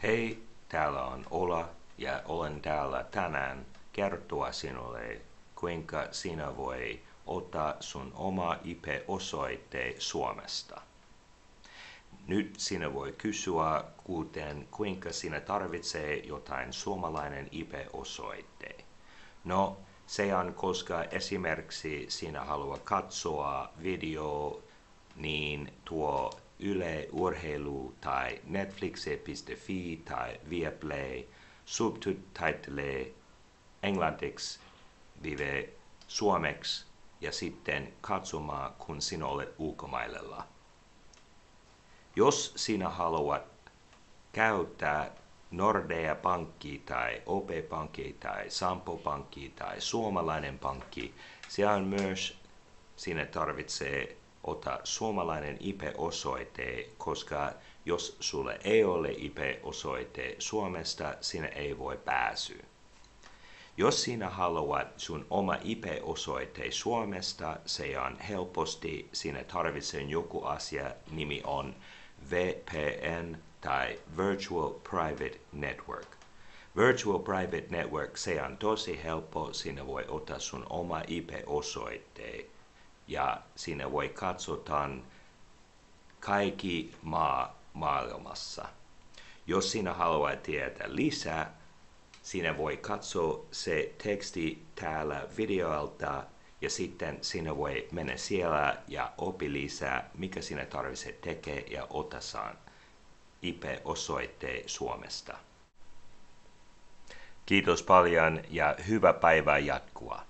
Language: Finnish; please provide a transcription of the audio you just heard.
Hei, täällä on Ola ja olen täällä tänään kertoa sinulle, kuinka sinä voi ottaa sun oma IP-osoite Suomesta. Nyt sinä voi kysyä, kuinka sinä tarvitsee jotain suomalainen IP-osoite. No, se on, koska esimerkiksi sinä haluat katsoa video, niin tuo Yle Urheilu tai Netflix.fi tai Viaplay subtitlee englanniksi suomeksi ja sitten katsomaan, kun sinä olet ulkomailla. Jos sinä haluat käyttää Nordea-pankki tai OP-pankki tai Sampo-pankki tai suomalainen pankki, se on myös, sinä tarvitsee ottaa suomalainen IP-osoite, koska jos sulla ei ole IP-osoite Suomesta, sinä ei voi pääsyä. Jos sinä haluat sun oma IP-osoite Suomesta, se on helposti, sinä tarvitsee joku asia, nimi on VPN tai Virtual Private Network. Virtual Private Network, se on tosi helppo, sinä voi ottaa sun oma IP-osoite ja sinä voi katsoa kaikki maailmassa. Jos sinä haluat tietää lisää, sinä voi katsoa se teksti täällä videolta ja sitten sinä voi mennä siellä ja oppi lisää, mikä sinä tarvitset tekee ja ottaa IP-osoite Suomesta. Kiitos paljon ja hyvää päivää jatkua.